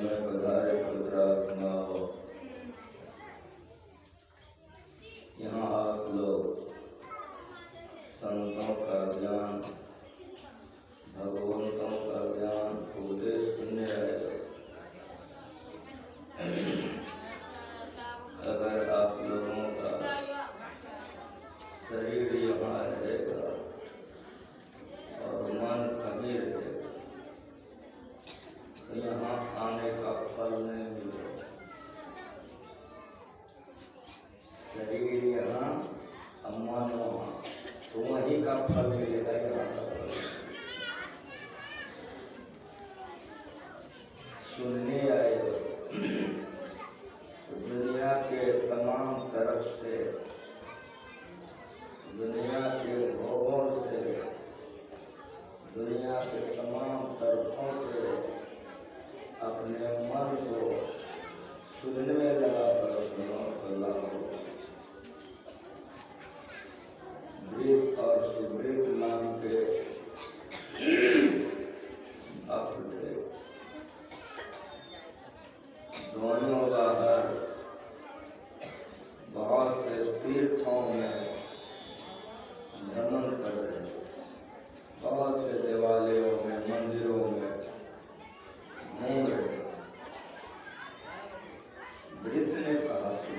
में पधारे पवित्रात्माओं, यहाँ आप लोग संतों का ज्ञान, भगवंतों का ज्ञान उपदेश सुनने आए हो। अगर आप लोगों का शरीर यहाँ रहेगा और मन कहीं रहेगा तो यहाँ आने का फल नहीं मिलेगा। शरीर यहाँ और मन वहाँ, तो वहीं का फल मिलेगा। यहाँ का फल सुनने आए हो। दुनिया के तमाम तरफ से, दुनिया के भोगों से, दुनिया के तमाम तरफों से अपने मन को सुनने लगा करो, सुनो करो। वृत्त और सुवृत्त नाम के अपने दोनों बाहर बहुत से तीर्थों में भ्रमण कर रहे हैं, बहुत से देवालयों में, मंदिरों में घूम रहे हैं। वृत्त ने कहा कि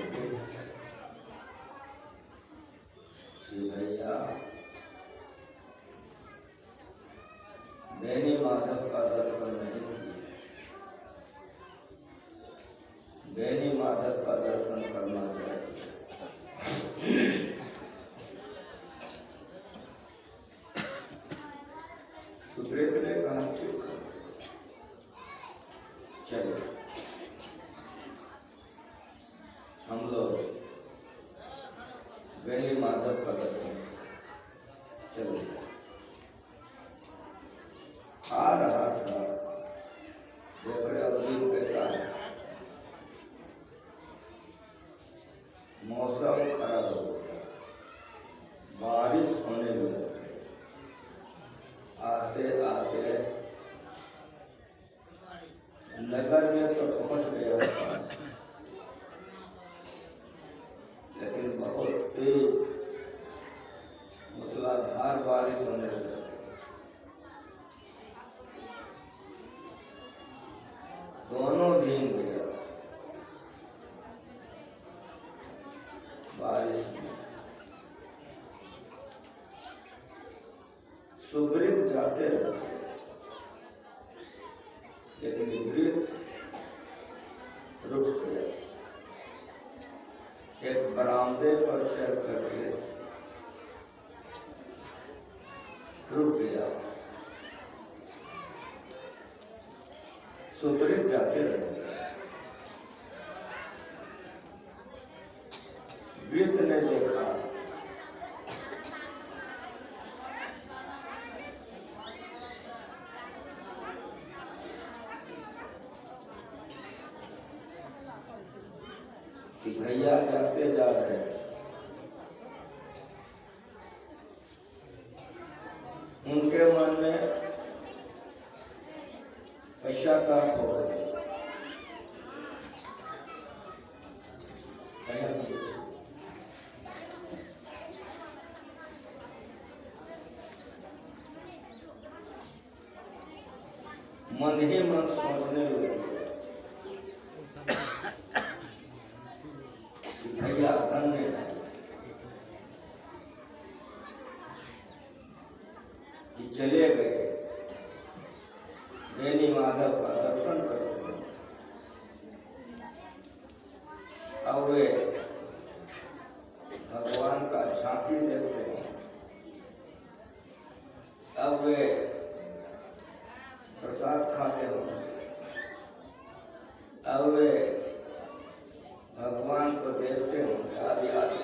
भैया बेनी माधव का दर्शन नहीं किया, बेनी माधव का दर्शन करना चाहिए। सुब्रत ने कहा चलो हम लोग बेनी माधव का दर्शन चलो। आ रहा था, देख रहे अभी कैसा है, मौसम खराब हो गया, बारिश होने लगी। आते आते नगर में तो पहुंच गया था, लेकिन बहुत तेज मूसलाधार बारिश होने लगी। दोनों भीग गया बारिश में। सुब्रत जाते रहे, लेकिन वृत्त रुक गया। एक बरामदे पर चढ़ करके रुक गया। सुब्रत जाते रहे, वृत्त ने देखा कि भैया जाते जा रहे हैं। उनके मन में पश्चाताप हो गया। मन ही मन सोचने लगे कि भैया धन्य है कि चले गए, बेनी माधव का दर्शन करते हैं। अब वे भगवान का झांकी देखते हैं। अब वे प्रसाद खाते हो। अब वे भगवान को देखते हो। आदि आदि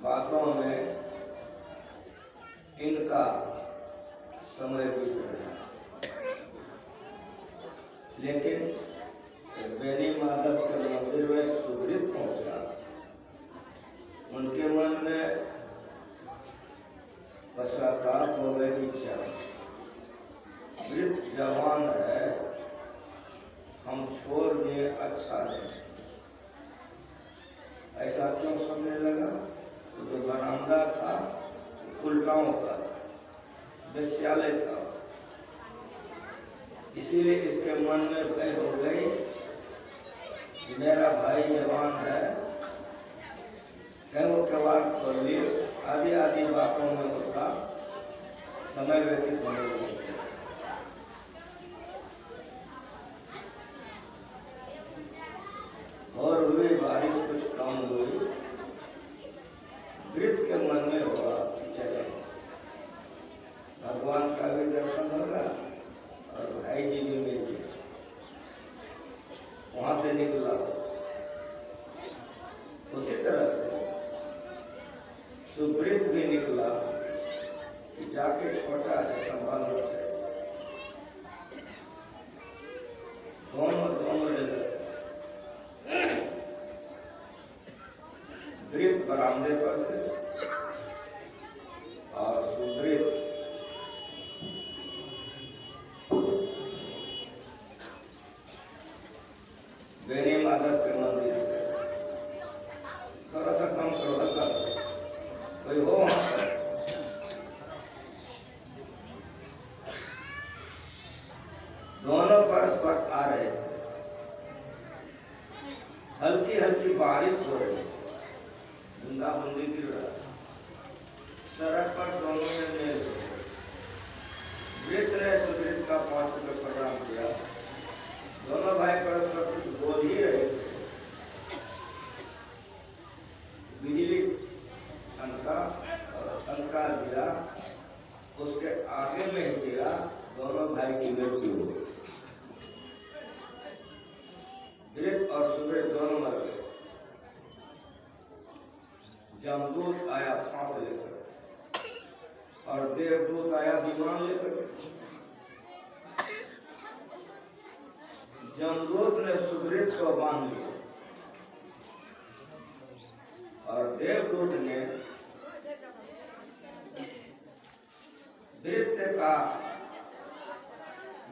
बातों में इनका समय बीत रहा है। लेकिन बेनी माधव के मंदिर में सुब्रत पहुंचा, उनके मन में पश्चाताप हो गई। वृत्त जवान है, हम छोड़ दिए अच्छा नहीं। ऐसा क्यों समझने लगा? तो जो बरामदा था उल्टाओं का वेश्यालय था, इसीलिए इसके मन में भय हो गई कि मेरा भाई जवान है, कहीं वो कबाड़ खोल लिए, आदि आदि बातों में उसका समय व्यतीत होने लगे। और हुई बारिश कुछ कम हुई, वृद्ध के मन में हुआ चले भगवान का भी दर्शन होगा और भाई जी भी मिल गए। वहां से निकला। उसी तरह से सुवृत्त भी निकला कि जाके छोटा है संभाल है, दोनों जगह वृत्त बरामदे पर थे और सुवृत्त बेनी माधव के मंदिर से। थोड़ा सा कम करो, हल्का कोई हो वहां पर। दोनों परस्पर आ रहे थे, हल्की हल्की बारिश हो रही, बूंदाबूंदी गिर रहा, सड़क पर दोनों ने मेल। वृत्त ने सुवृत्त का 5 रुपये प्रदान किया। दोनों भाई परस्पर कुछ बोल ही रहे थे, बिजली ठनका और ठनका गिरा, उसके आगे में ही गिरा, दोनों भाई की मृत्यु हो गई। वृत्त और सुवृत्त दोनों मर गए। जमदूत आया फांस लेकर और देवदूत आया विमान लेकर। जमदूत ने सुवृत्त को बांध लिया और देवदूत ने वृत्त से कहा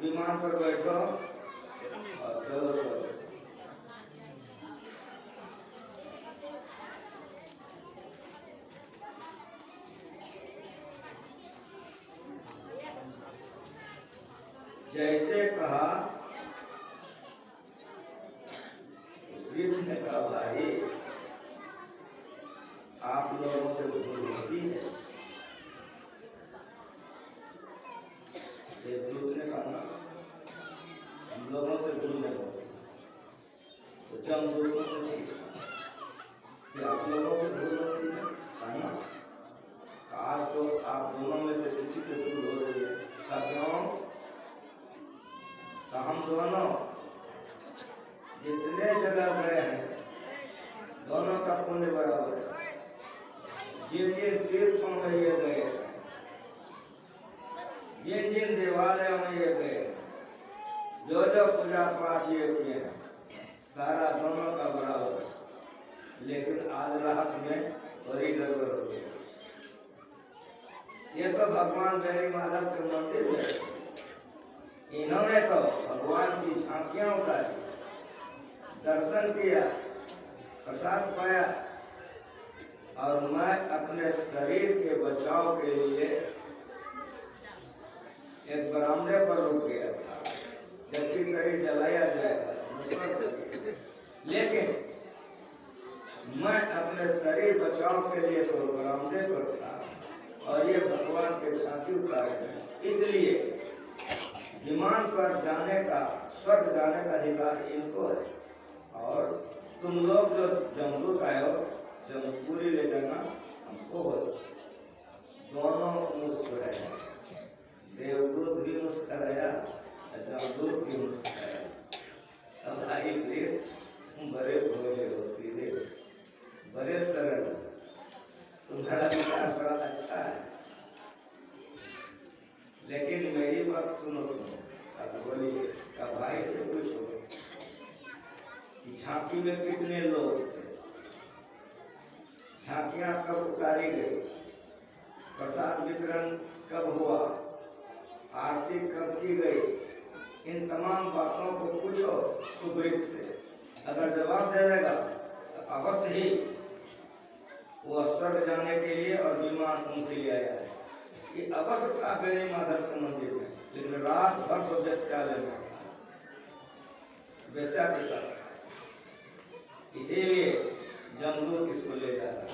विमान पर बैठो और चलो चलो। जैसे कहा वृत्त ने कहा भाई आप लोगों से भूल होती है। देवदूत ने कहा हम लोगों से भूल नहीं होती। तो जमदूतों से कि आप लोगों से भूल होती है, कहना आज तो आप दोनों में से किसी से भूल हो रही है। क्यों? तो हम दोनों जितने जगह गए हैं दोनों का पुण्य बराबर है। जिन जिन तीर्थों में ये गए, जिन जिन देवालयों में ये गए, जो जो पूजा पाठ ये किए हैं, सारा दोनों का बराबर है। लेकिन आज रात में बड़ी गड़बड़ हो गई। ये तो भगवान बेनी माधव के मंदिर में इन्होंने तो भगवान की झांकियां उतारी, दर्शन किया, प्रसाद पाया और मैं अपने शरीर के बचाव के लिए एक बरामदे पर रुक गया था, जबकि शरीर जलाया जाएगा। लेकिन मैं अपने शरीर बचाव के लिए तो बरामदे पर था और ये भगवान के झांकी उतारे हैं। इसलिए विमान पर जाने का, स्वर्ग जाने का अधिकार इनको है और तुम लोग जो जमदूत आए हो, जमदूरी ले जाना हमको हो। दोनों मुस्कुराए, देवदूत भी मुस्कुराया, जमदूत भी मुस्कुराया। अब भाई तुम बड़े भोले हो, सीधे, बड़े सरल, तुम्हारा विचार बड़ा अच्छा है। लेकिन मेरी बात सुनो तुम। अब बोलिए का भाई से पूछो कि झांकी में कितने लोग थे, झांकियां कब उतारी गई, प्रसाद वितरण कब हुआ, आरती कब की गई, इन तमाम बातों को पूछो। सुग्रीव से। अगर जवाब दे देगा तो अवश्य ही वो स्वर्ग जाने के लिए और विमान उनके लिए आया है। ये अवश्य था बेनी माधव के मंदिर में, लेकिन रात भर तो वेश्यालय में वेश्या के साथ, इसीलिए जमदूत इसको ले जाता।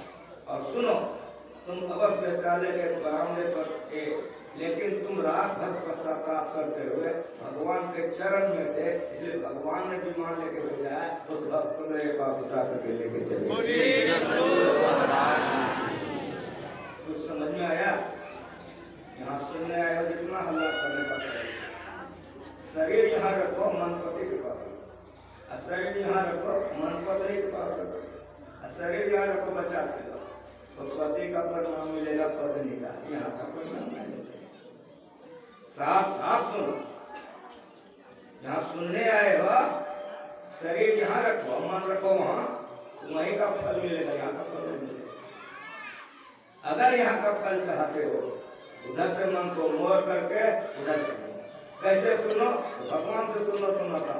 और सुनो, तुम अवश्य वेश्यालय के बरामदे पर थे, लेकिन तुम रात भर पश्चाताप करते हुए भगवान के चरण में थे, इसलिए भगवान ने विमान लेके भेजा है। उस भक्त को मेरे पास उठा करके लेके चले। कुछ समझ में आया? यहाँ सुनने आए हो, जितना हल्ला करने का शरीर यहाँ रखो, मन पति के पास रखो। शरीर यहाँ रखो, मन पत्नी के पास रखो। शरीर यहाँ रखो, बचा के लो, तो पति का परिणाम मिलेगा, पत्नी का यहाँ का परिणाम मिलेगा। साफ साफ सुनो, यहाँ सुनने आए हो, शरीर यहाँ रखो, मन रखो वहाँ, वहीं का फल मिलेगा, यहाँ का फल मिलेगा। अगर यहाँ का फल चाहते हो, उधर से मन को मोड़ करके उधर सुनो। कैसे सुनो? भगवान से सुनो। सुनाता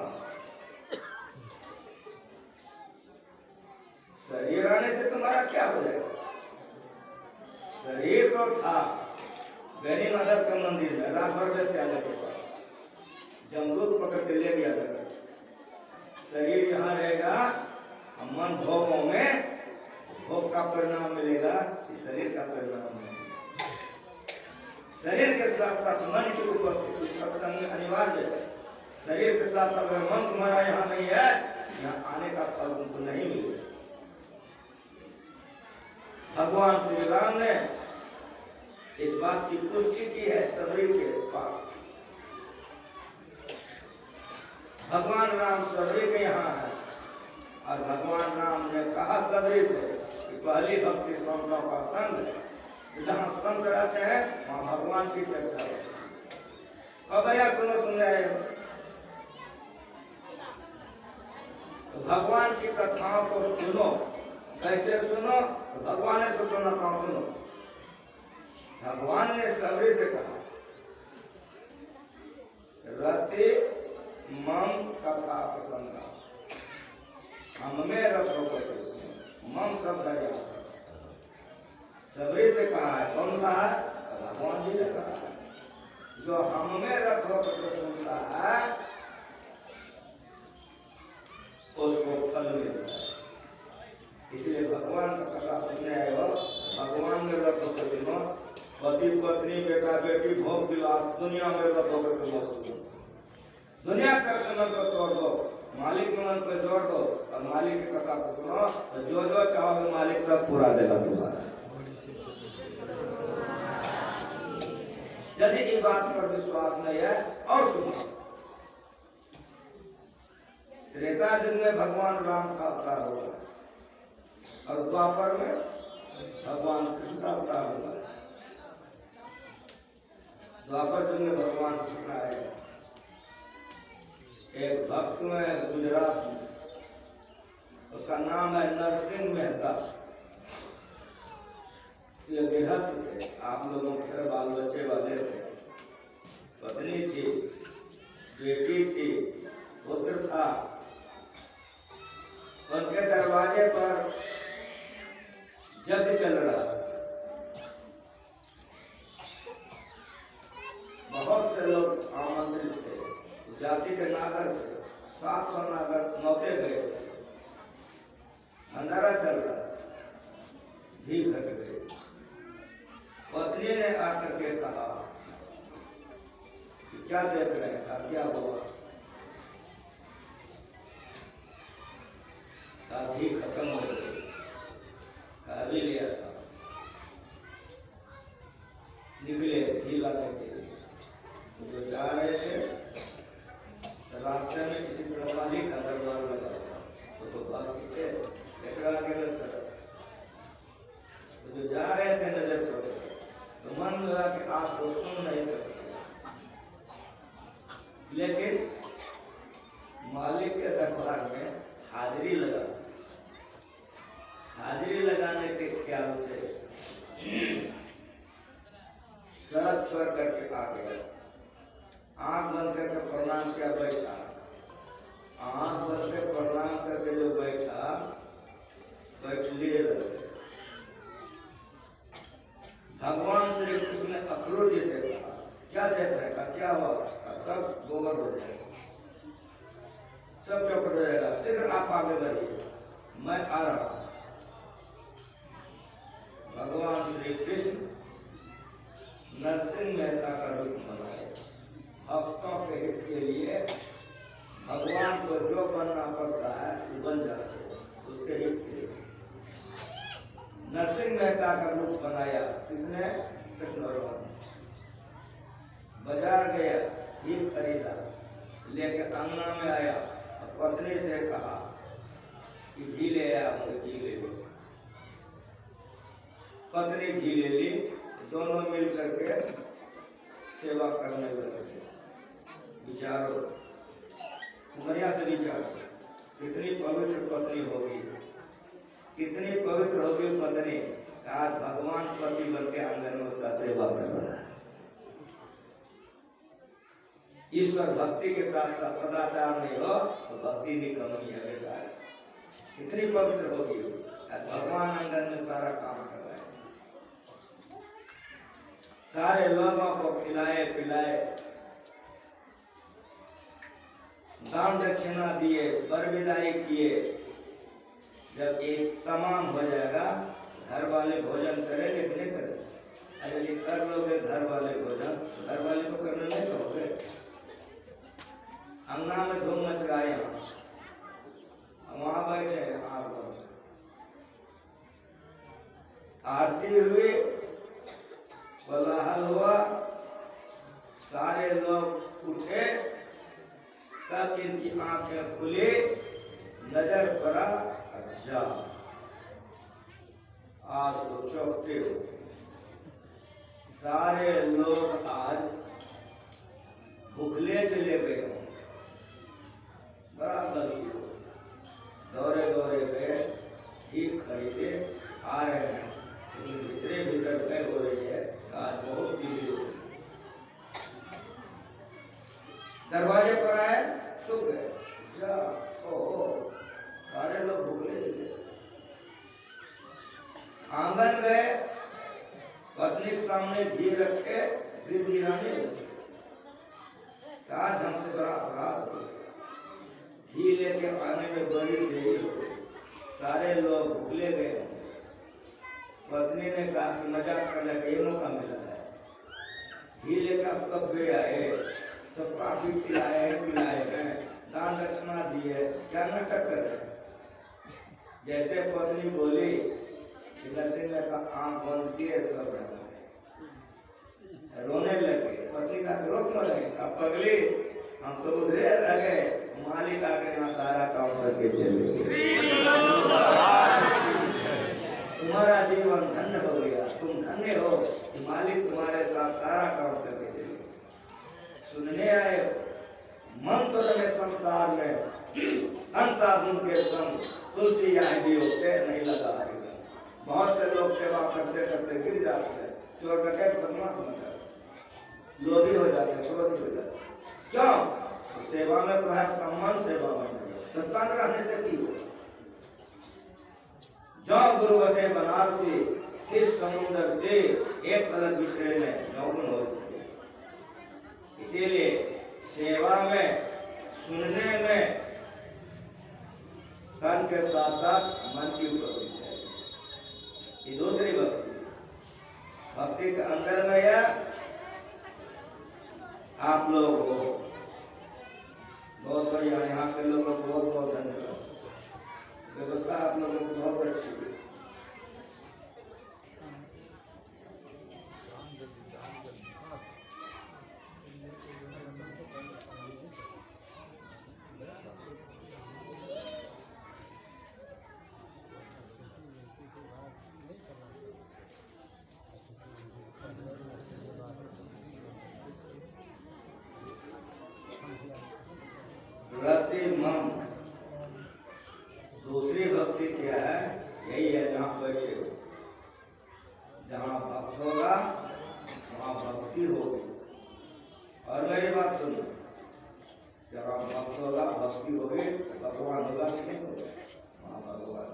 शरीर आने से तुम्हारा क्या हो जाएगा? शरीर तो था गनी माधव के मंदिर में, रात भर वेश्यालय के पास, जमदूत पकड़ के ले गया था। शरीर यहाँ रहेगा, मन भोगों में, भोग का परिणाम मिलेगा, इस शरीर का परिणाम मिलेगा। शरीर के साथ साथ मन की उपस्थिति सत्संग में अनिवार्य है। शरीर के साथ अगर मन तुम्हारा यहाँ नहीं है, यहाँ आने का फल तुमको नहीं मिलेगा। भगवान श्री राम ने इस बात की पुष्टि की है सबरी के पास। भगवान राम सबरी के यहाँ है, और भगवान राम ने कहा सबरी से कि पहली भक्ति संतों का संग है। जहाँ संत रहते हैं वहाँ भगवान की चर्चा है। अब भैया सुनो, सुन रहे हो तो भगवान की कथाओं को सुनो। कैसे सुनो? तो भगवान ने तो सुनाता हूँ, सुनो। भगवान ने सबरी से कहा, रति मम कथा प्रसंग, हम में रत होकर मम शब्द है। सबरी से कहा है, कौन कहा है? भगवान जी ने कहा है। जो हम में रत होकर सुनता है उसको फल मिलता है। इसलिए भगवान का कथा सुनने आए हो, भगवान में रत होकर सुनो। पति पत्नी बेटा बेटी भोग विलास दुनिया में रत होकर के मत सुनो। दुनिया का मन को तोड़ दो, मालिक के मन को जोड़ दो, और मालिक की कथा को सुनो, तो जो जो चाहोगे मालिक सब पूरा देगा तुम्हारा। यदि इस बात पर विश्वास नहीं है और सुनो। त्रेता युग में भगवान राम का अवतार हुआ, और द्वापर में भगवान कृष्ण का अवतार हुआ। द्वापर युग में भगवान कृष्ण आए। एक भक्त में गुजरात में, उसका नाम है नरसिंह मेहता। ये गृहस्थ थे, आप लोगों के बाल बच्चे वाले थे, पत्नी थी, बेटी थी, पुत्र था। उनके दरवाजे पर यज्ञ चल रहा था। बहुत से लोग आमंत्रित थे, जाति के नागर थे, 700 नागर नौते गए थे। भंडारा चल रहा, भी घट गए। पत्नी ने आकर के कहा कि क्या देख रहे हैं, क्या हुआ? घी खत्म हो गई, खा भी लिया था। निकले घी लाने के लिए, जो जा रहे थे रास्ते में किसी प्रणाली का दरबार लगा, तो बाकी थे तो जो जा रहे थे नजर पड़े, तो मन में लगा कि आप तो सुन नहीं सकते, लेकिन मालिक के दरबार में हाजिरी लगा। हाजिरी लगाने के ख्याल से सड़क छोड़ करके आ गया। आंख बंद करके प्रणाम किया, बैठा। आंख सब चौपट हो जाएगा। शीघ्र आप आगे बढ़िए, मैं आ रहा हूं। भगवान श्री कृष्ण नरसिंह मेहता का रूप बनाए। भक्तों के हित के लिए भगवान को जो बनना पड़ता है वो बन जाते हैं, उसके हित के लिए नरसिंह मेहता का रूप बनाया। किसने? कृष्ण भगवान। बाजार गया, घी खरीदा, लेकर अंगना में आया और पत्नी से कहा कि घी ले आया, मुझे घी ले लो। पत्नी घी ले ली, दोनों मिल करके सेवा करने लगे। विचारो, बढ़िया से विचारो, कितनी पवित्र पत्नी होगी, कितनी पवित्र होगी पत्नी। आज भगवान पति बन के आंगन में उसका सेवा कर रहा है। ईश्वर भक्ति के साथ साथ सदाचार नहीं हो तो भक्ति भी कमी है। कितनी पवित्र होगी, भगवान आंगन में सारा काम कर रहा है। सारे लोगों को खिलाए पिलाए, दान दक्षिणा दिए, वर विदाई किए। जब एक तमाम हो जाएगा, घर वाले भोजन करें कि नहीं करें? यदि कर लोगे घर वाले भोजन, घर वाले को करने नहीं कहोगे। अंगना में धूम मच रहा है, वहां बैठे हैं आप लोग, आरती हुई, कोलाहल हुआ, सारे लोग उठे, सब इनकी आंखें खुली, नजर पड़ा, अच्छा आज तो चौकटे हो। सारे लोग आज भूखले चले गए हों, बड़ा गलती हो। दौरे दौरे गए, घी खरीदे, आ रहे हैं, भीतरे भीतर तय हो रही है, आज बहुत भीड़ हो। दरवाजे पर आए, सुख गए, जा ओ सारे लोग भूखले चले। आंगन गए, पत्नी के सामने घी रखे, फिर गिराने लगे। आज हमसे बड़ा अपराध हो, घी लेके आने में बड़ी देरी हो, सारे लोग भूखले गए। पत्नी ने कहा कि मजाक करने का ये मौका मिला है, घी लेकर आप कब गए आए, सबका भी पिलाए हैं, दान दक्षिणा दिए, क्या नाटक कर रहे? जैसे पत्नी बोली, नरसिंह का आंख बंद किए, सब रोने लगे। पत्नी का रोक न रहे, अब पगली हम तो उधरे रह गए, मालिक आकर यहाँ सारा काम करके चले गए। तुम्हारा जीवन धन्य हो गया, तुम धन्य हो, मालिक तुम्हारे साथ सारा काम करके चले गए। सुनने आए, मन तो लगे संसार में, अंसाधुन के संग तुलसी या नहीं लगा है। बहुत से लोग सेवा करते करते गिर जाते हैं, चोर डकैत बदमाश बनकर लोभी हो जाते हैं, क्रोधी हो जाते हैं। क्यों? तो सेवा में तो है, सम्मान सेवा में सत्तान रहने से की हो। जो गुरु बसे बनारसी, इस समुद्र दे एक अलग विषय में नौगुन हो सके। इसीलिए सेवा में, सुनने में तन के साथ साथ मन की उपलब्धि है। ये दूसरी भक्ति, भक्ति के अंदर में है। आप लोग हो बहुत बढ़िया, यहाँ के लोगों को बहुत बहुत धन्यवाद। व्यवस्था आप लोगों को बहुत अच्छी है। दूसरी भक्ति क्या है? यही है, जहाँ बैठे हो, जहाँ भक्त होगा वहाँ भक्ति होगी। और मेरी बात सुनो, जहाँ भक्त होगा भक्ति होगी, भगवान होगा कि नहीं होगा? वहाँ भगवान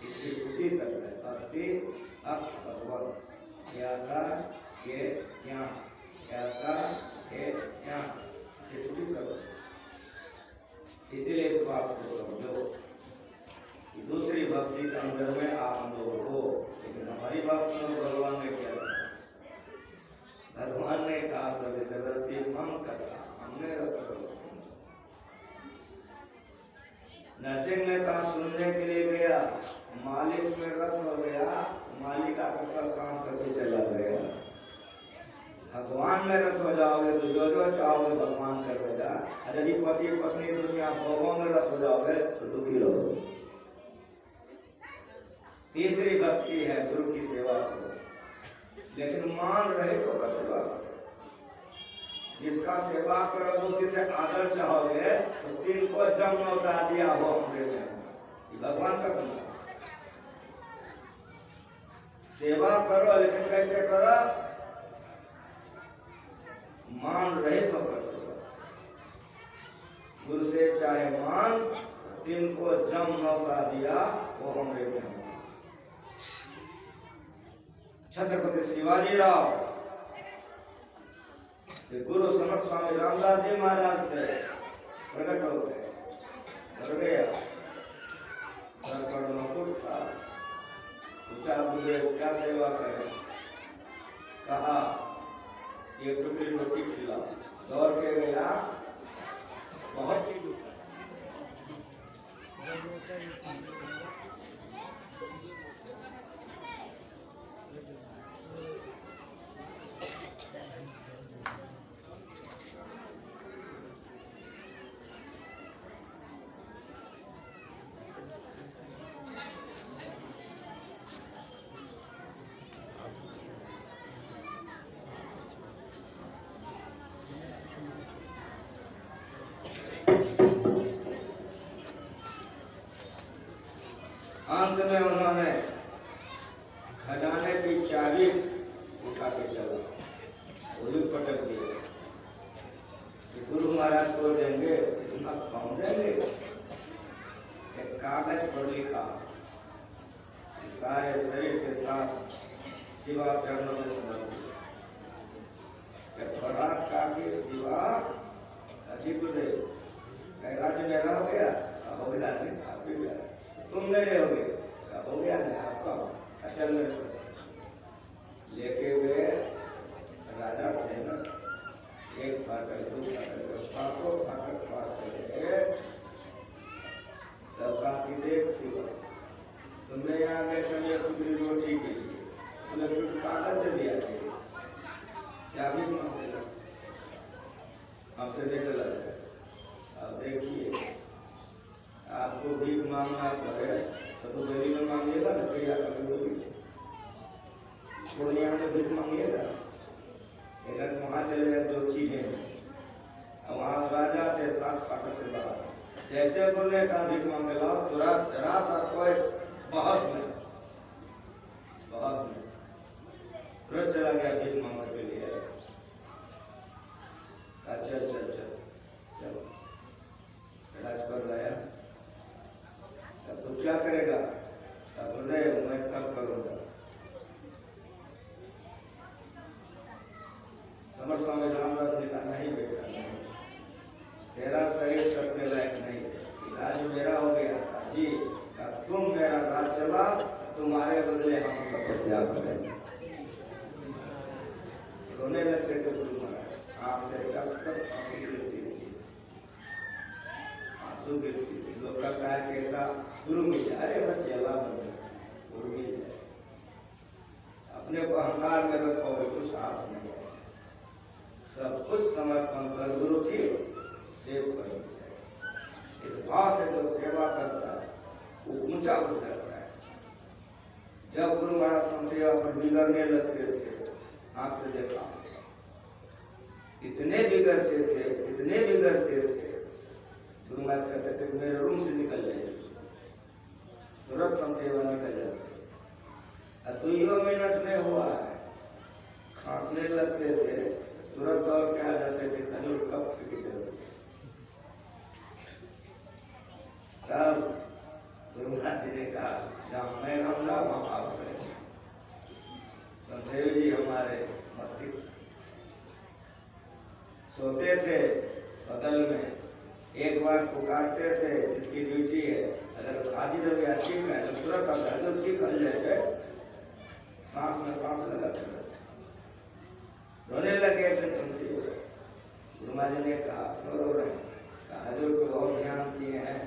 इसकी छुट्टी सकता है। भक्ति अब भगवान क्या था, ये यहाँ क्या था, ये यहाँ छुट्टी सकता है। इसीलिए इस बात को समझो कि दूसरी भक्ति के अंदर में आप लोग हो, लेकिन हमारी बात में भगवान ने क्या कहा? भगवान ने कहा सभी सदस्य हम कथा हमने रखो। नरसिंह ने कहा सुनने के लिए गया, मालिक में रत हो गया, मालिक का सब काम कैसे चला गया। भगवान में रत हो जाओगे तो जो जो चाहोगे भगवान करेगा। यदि पति पत्नी दुनिया भोगों में रत हो जाओगे तो दुखी रहोगे। तीसरी भक्ति है गुरु की सेवा करो, लेकिन मान रहे तो का सेवा करो। जिसका सेवा करो उसी से आदर चाहोगे तो तीन को जम लौटा दिया हो हमरे में। भगवान का काम सेवा करो, लेकिन कैसे करो? मान रहे तो करो। गुरु से चाहे मान, तीन को जम लौटा दिया वो हमरे में। छत्रपति शिवाजी राव गुरु समर्थ स्वामी रामदास जी महाराज से प्रकट हो गए, कर गया सर पर मुकुट था, पूछा गुरुदेव क्या सेवा करें? कहा एक टुकड़ी रोटी खिलाओ। दौड़ के गया, बहुत ही अंत में उन्होंने खजाने की चाबी उठा के चला, वो भी पटक दिया कि गुरु महाराज को देंगे, इतना कौन देंगे? एक कागज पर लिखा, सारे शरीर के साथ शिवा चरणों में समर्पित। शिवा अधिक राज्य मेरा हो गया, हो गया नहीं, आप भी गया, तुम मेरे हो गए, हो गया नहीं आपका, अचल में लेके हुए राजा थे ना, एक फाटक दो फाटक सातों फाटक पाते सबका की देख शिवा तुमने यहाँ गए चलिए टुकड़ी रोटी के लिए, तुमने कुछ कागज दे दिया थे, क्या भी मांगेगा हमसे नहीं चला जाए। अब देखिए आपको भीख मांगना पड़े तो गली में मांगिएगा ना, भैया कभी पूर्णिया में भीख मांगिएगा, इधर वहां चले गए दो चीजें, वहां राजा के साथ फाटक से बाहर जैसे बोलने का भीख मांगे लाओ, तुरंत जरा सा कोई बहस में तुरंत चला गया भीख मांगने के लिए। चल चल चल चलो इलाज कर लाया, तब तो क्या करेगा? तब हृदय मैं तब करूंगा। समर्थ स्वामी रामदास ने कहा नहीं बेटा नहीं, तेरा शरीर करने लायक नहीं, इलाज मेरा हो गया था जी, तुम मेरा राज चला, तुम्हारे बदले हम तपस्या करेंगे। रोने लगते थे गुरु महाराज, आपसे लोग कहता है कि ऐसा गुरु मिल जाए, अरे सब चेला बन जाए, गुरु मिल जाए, अपने को अहंकार में रखोगे कुछ हाथ नहीं है, सब कुछ समर्पण कर गुरु की सेवा करेंगे। इस भाव से जो सेवा करता है वो ऊंचा उठ जाता है। जब गुरु महाराज हम सेवा पर बिगड़ने लगते थे, आंख से देखा इतने बिगड़ते थे, गुरु महाराज कहते थे मेरे रूम से निकल जाए, तुरंत संसेवा निकल जाते। 2 मिनट में हुआ है, खांसने लगते थे, तुरंत और क्या जाते थे, खजूर कब तब गुरु महाराज जी ने कहा जहाँ मैं रहूंगा वहां आप रहेंगे। संदेव जी हमारे मस्तिष्क सोते थे बगल में, एक बार पुकारते थे, जिसकी ड्यूटी है, अगर हाजिर हो गया ठीक है तो तुरंत अब जो ठीक कर जाए, सांस में सांस लगाते थे, रोने लगे। फिर समझिए गुरु महाराज ने कहा क्यों रो रहे हैं? कहा हजूर को बहुत ध्यान किए हैं,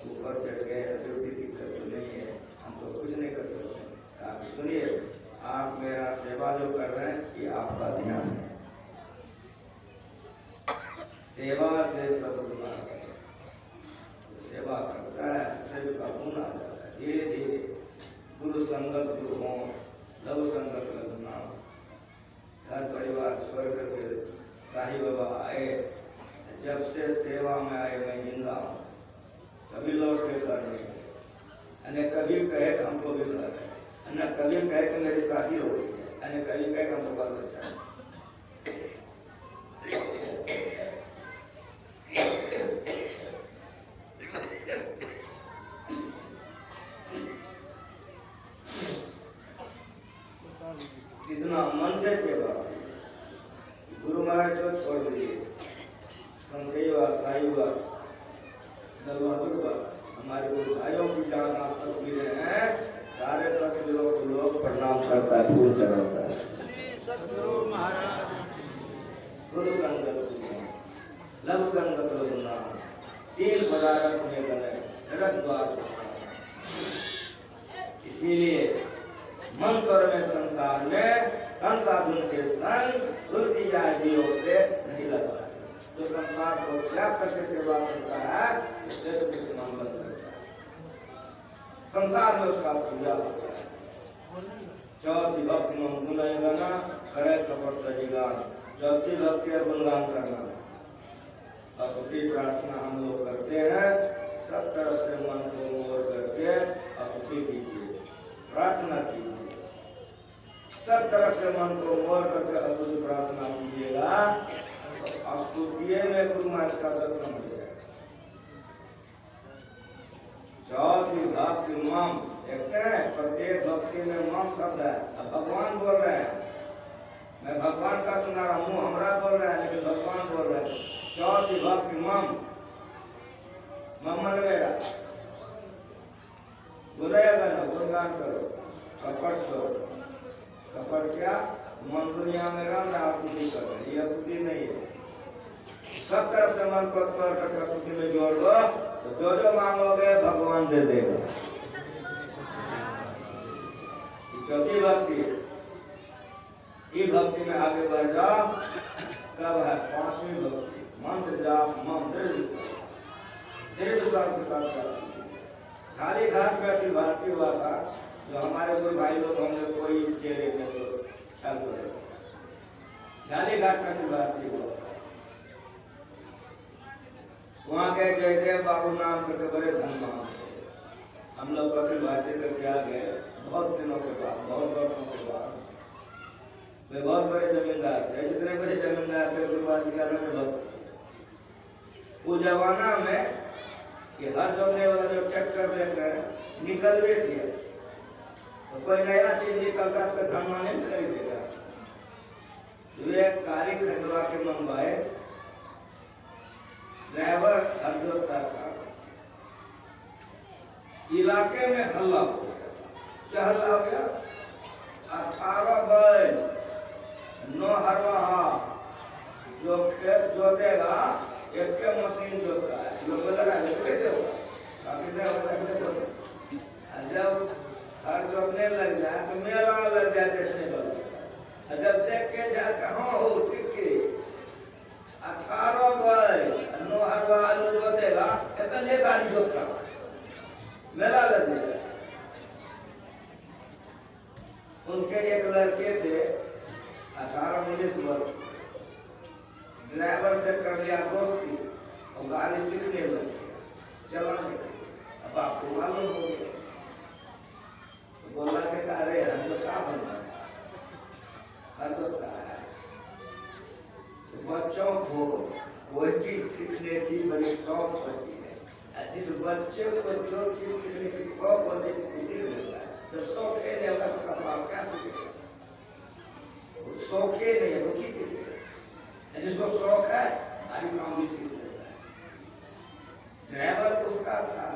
ऊपर चढ़ गए, हजूर की दिक्कत तो नहीं है, हम तो कुछ नहीं कर सकते। कहा सुनिए, आप मेरा सेवा जो कर रहे हैं ये आपका ध्यान है, सेवा से सब गुना, सेवा करता है सब का गुण आ जाता है। धीरे धीरे गुरु संगत गुरु हो, लव संगत लगना, घर परिवार छोड़ करके साई बाबा आए, जब से सेवा में आए मैं जिंदा हूँ, कभी लौट के सर नहीं, कभी कहे तो हमको भी सर है, कभी कहे कि मेरी शादी हो गई है, कभी कहे हमको बाल बच्चा है। कितना मन से सेवा, गुरु महाराज को छोड़ दीजिए, संशय हुआ, साई हुआ, दलबहादुर हुआ, हमारे गुरु भाइयों की जान आप तस्वीरें हैं, सारे तस्वीरों को लोग प्रणाम करता है, फूल चढ़ाता है। गुरु संगत लव संगत लगना, तीन पदार्थ में गले जगत द्वार, इसीलिए मन कर में संसार में संसाधन के संग तुलसी जाए भी होते नहीं लगता। जो संसार को त्याग करके सेवा करता है उससे तो किसी मन बन सकता है, संसार में उसका पूजा होता है। चौथी भक्ति में गुणगाना करे कपट तजीगान, चौथी भक्ति है गुणगान करना। और उसकी प्रार्थना हम लोग करते हैं, सब तरफ से मन को मोड़ करके अस्तुति कीजिए, प्रार्थना कीजिए, सब तरफ से मन को मोड़ करके अद्भुत प्रार्थना कीजिएगा, तो स्तुतिये में गुरु महाराज का दर्शन हो जाएगा। चौथी भक्ति मम, देखते हैं प्रत्येक भक्ति में मम शब्द है। अब भगवान बोल रहे हैं, मैं भगवान का सुना रहा हूँ, हमरा बोल रहा है लेकिन भगवान बोल रहे हैं। चौथी भक्ति मम, मम्मन मेरा बोलेगा ना, गुणगान करो, कपट करो। कपट क्या? मन दुनिया में रहा आपूर्ति कर रहे हैं, ये आपूर्ति नहीं है। सब तरफ से मन को कर आपूर्ति में जोड़ दो, तो जो मांगोगे भगवान दे देगा। चौथी भक्ति, ये भक्ति में आगे बढ़ जाओ। कब है? पांचवी भक्ति, मंत्र जाप, मंत्र दृढ़ विश्वास के साथ। खाली घाट में अखिल भारतीय हुआ था, जो हमारे कोई भाई लोग होंगे, कोई इसके लेते तो क्या बोले, खाली घाट में अखिल भारतीय हुआ था। वहाँ के जयदेव बाबू नाम करके बड़े धनवान थे। हम लोग अखिल भारतीय करके आ गए बहुत दिनों के बाद, बहुत वर्षों के बाद। वे बहुत बड़े जमींदार थे, जितने बड़े जमींदार थे गुरुवार जी का भक्त। वो जमाना में कि हर जमने वाला जो ट्रैक्टर लेकर निकल रहे थे, तो कोई नया चीज निकलता तो धनवान नहीं खरीदेगा। तो एक गाड़ी खरीदवा के मंगवाए, ड्राइवर हर जोता था। इलाके में हल्ला हो गया। क्या हल्ला हो गया? 18 बैल 9 हरवाहा, जो खेत जोतेगा एक के मशीन जोता है, लोग लगा कैसे होगा? जब हर जोतने लग जाए तो मेला लग जाए देखने वाले। जब देख के जाए कहाँ हो ठीक के 18 बैल 9 हरवाहा जो जोतेगा अकेले गाड़ी जोतता, मेला लग जाए। उनके एक लड़के थे 18-19 वर्ष, ड्राइवर से कर लिया दोस्ती और गाड़ी सीखने लग गया, चलाने। अब आपको मालूम हो गया, तो बोला कि अरे हम तो क्या बनना है, हर तो क्या है। तो बच्चों को कोई चीज सीखने की बड़ी शौक होती है। जिस बच्चे को जो चीज सीखने की शौक होती है, तो शौक नहीं होगा तो आप क्या सीखेगा? शौक नहीं है वो किसी, जिसको शौक है हरी काम भी सीख लेता है। ड्राइवर उसका था,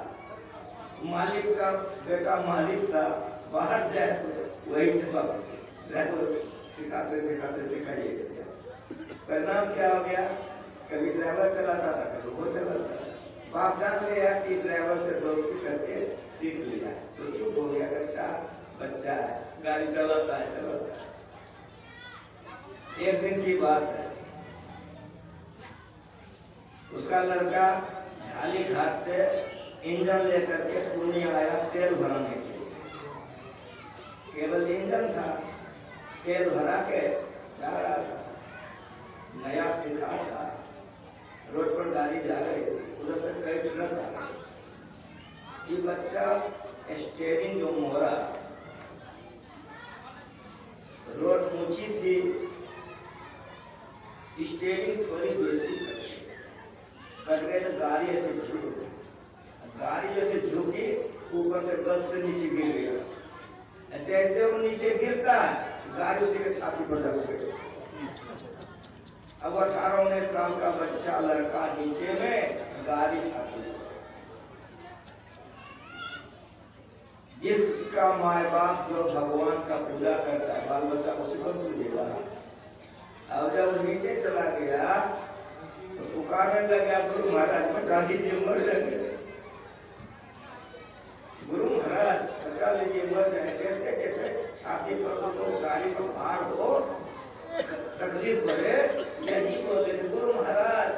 मालिक का बेटा मालिक था, बाहर जाए तो वही जवाब घर को सिखाते सिखाते सिखाइए। परिणाम क्या हो गया? कभी ड्राइवर चलाता था, कभी वो चलाता था। बाप जान गया कि ड्राइवर से दोस्ती करके सीख लिया, तो चुप हो गया। अच्छा बच्चा है, गाड़ी चलाता है, चलाता है। एक दिन की बात है, उसका लड़का ढाली घाट से इंजन लेकर के पूर्णिया आया तेल भराने के लिए। केवल इंजन था, तेल भरा के जा रहा था, नया सीखा था। रोड पर गाड़ी जा रही थी, उधर से कई ट्रक आ गए। ये बच्चा स्टीयरिंग जो मोड़ा, रोड ऊंची थी, स्टीयरिंग थोड़ी बेसी कट गए तो गाड़ी ऐसे झुक गई। गाड़ी जैसे झुकी, ऊपर से गल से नीचे गिर गया। जैसे वो नीचे गिरता है, गाड़ी उसी के छाती पर लग गई। अब 18-19 साल का बच्चा लड़का नीचे में, गाड़ी छाती पर। जिसका माँ बाप जो भगवान का पूजा करता है, बाल बच्चा उसी को पूजेगा। अब जब नीचे चला गया तो पुकारने लगा, गुरु महाराज बचा लीजिए, मर जाएंगे। गुरु महाराज बचा लीजिए, मर जाए। कैसे कैसे? छाती पर तो गाड़ी पर भार हो, तकलीफ पड़े, यही बोले गुरु महाराज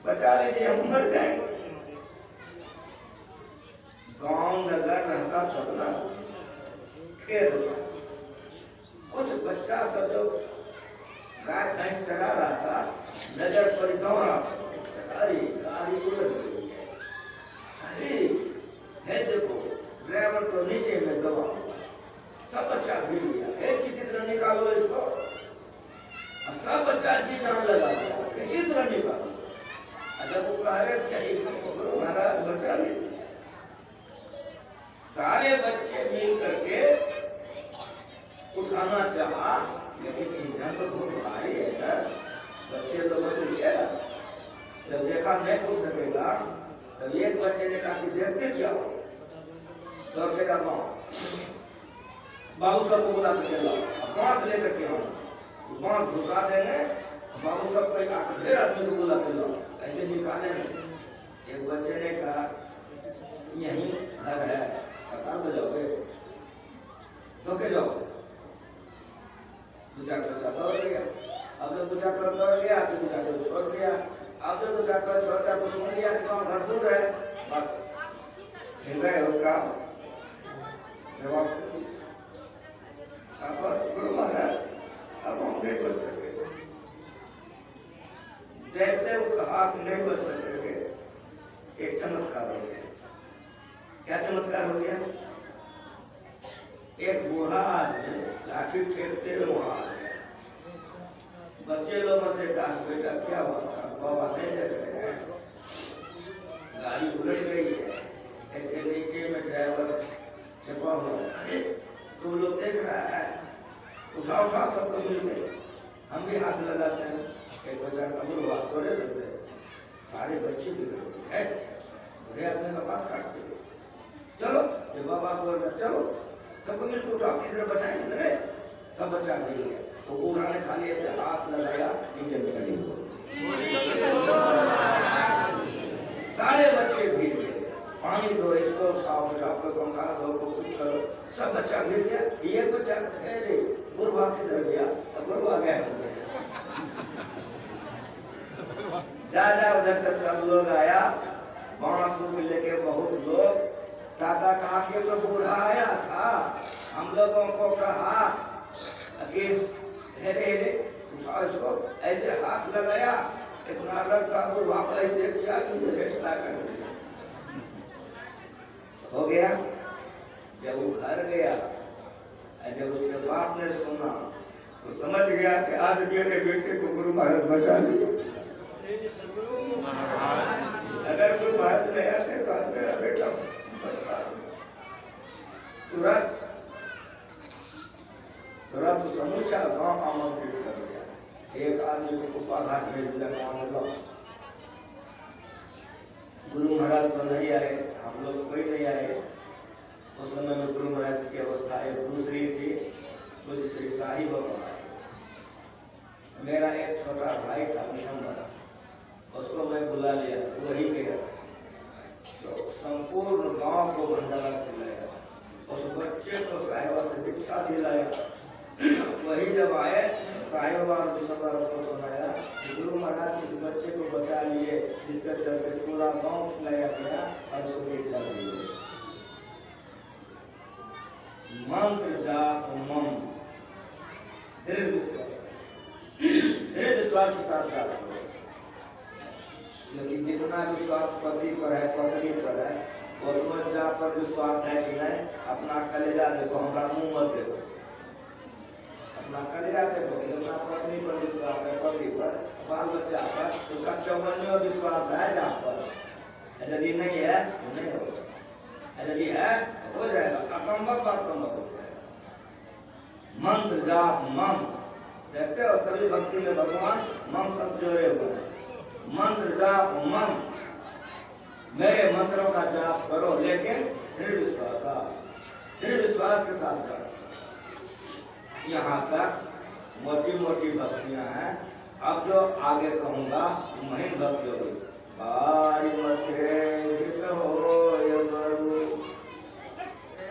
बचा लीजिए, हम मर जाएंगे। गांव नगर रहता तब ना खेल होता। कुछ बच्चा सब जो गाय भैंस चला रहा था, नजर पर दौड़ा, अरे गाड़ी उलट गई है, अरे है देखो ड्राइवर तो नीचे में दबा। सब बच्चा गिर गया, है किसी तरह निकालो इसको। सब बच्चा जी जान लगा दिया, किसी तरह निकालो। जब वो कह रहे थे गुरु महाराज बचा लीजिए, सारे बच्चे मिल करके उठाना चाहा, लेकिन इंजन तो बहुत भारी है ना। बच्चे लोगों से लिया, जब देखा नहीं हो सकेगा, तब एक बच्चे ने कहा कि देखते क्या हो, तो बेटा बाबू सबको बुला करके लाओ, बांस लेकर के आओ, बांस घुसा देंगे, बाबू सबको एक ढेर आदमी को बुला के लाओ, ऐसे निकाले। एक बच्चे ने कहा यही घर है, कहाँ बजाओगे, धोखे जाओ। दूसरा कर दौड़ गया, अब जब दूसरा कर दौड़ गया तो दूसरा को छोड़ दिया। अब जब दूसरा कर छोड़ता तो सुन लिया कि वहाँ घर दूर है, बस मिल गए उसका जवाब। गुरु महाराज अब हम नहीं बच सके, जैसे वो आप नहीं बच सकेंगे। एक चमत्कार हो गया। क्या चमत्कार हो गया? एक बूढ़ा आदमी लाठी फेंकते हुए वहां आ गया। बच्चे लोगों से कहा बेटा क्या हुआ था? बाबा नहीं देख रहे हैं, गाड़ी उलट गई है, इसके नीचे में ड्राइवर छिपा हुआ है, तुम लोग देख रहा है, उठा उठा सबको मिल गए। हम भी हाथ लगाते हैं। एक बच्चा कबूल हुआ, थोड़े देते सारे बच्चे बिगड़ गए, बुरे आदमी का बात काटते। चलो ये बाबा बोल रहे, चलो सबको मिलकर उठाओ, किधर बचाएंगे रे? सब बचा दिए। तो बूढ़ा ने खाली ऐसे हाथ लगाया, इंजन खड़ी हो, सारे बच्चे भीग गए। पानी दो, इसको खाओ, आपको पंखा दो, कुछ करो, सब बच्चा गिर गया। ये बच्चा कह रे गुरु किधर गया? अब गुरु आ गया। जा उधर से सब लोग आया, बांस को लेके बहुत लोग। दादा कहा कि तो बूढ़ा आया था, हम लोगों को कहा कि धीरे उठा इसको, ऐसे हाथ लगाया, इतना लगता बूढ़ा ऐसे किया कि लेटता कर दिया। हो गया। जब वो घर गया, जब उसके बाप ने सुना तो समझ गया कि आज मेरे बेटे को गुरु महाराज बचा लिया। अगर गुरु महाराज नहीं आते तो आज मेरा बेटा तुरंत समूचा गांव आमंत्रित कर दिया। एक आदमी को कुप्पा घाट भेज दिया, गाँव में गुरु महाराज तो नहीं आए, हम लोग कोई नहीं आए। उस समय में गुरु महाराज की अवस्था एक दूसरी थी, मुझे श्री शाही बाबा आए। मेरा एक छोटा भाई था विशंबर, उसको मैं बुला लिया, वही गया तो संपूर्ण गांव को भंडारा खिलाया, उस बच्चे को साहिबा से दीक्षा दिलाया। वही जब आए साहिबा और विशंबर को सुनाया, गुरु महाराज इस बच्चे को बचा लिए, जिसके चलते पूरा गांव खिलाया गया और उसको दीक्षा दी गई। मंत्र जाप मम, दृढ़ विश्वास, दृढ़ विश्वास के साथ जाप करो, क्योंकि जितना विश्वास पति पर है, पत्नी पर है, और जाप पर विश्वास है कि नहीं। अपना कलेजा देखो, हमारा मुंह मत देखो, अपना कलेजा देखो। जितना पत्नी पर विश्वास है, पति पर, बाल बच्चा पर, उसका 54 विश्वास है जाप पर। यदि नहीं है तो नहीं होगा, यदि है हो जाएगा, असंभव बात संभव हो जाएगा। मंत्र जाप मम, देखते हो सभी भक्ति में भगवान मम सब जोड़े हुए हैं। मंत्र जाप मम, मेरे मंत्रों का जाप करो, लेकिन दृढ़ विश्वास के साथ करो। यहाँ तक मोटी मोटी भक्तियां हैं। अब जो आगे कहूंगा महीन भक्ति होगी।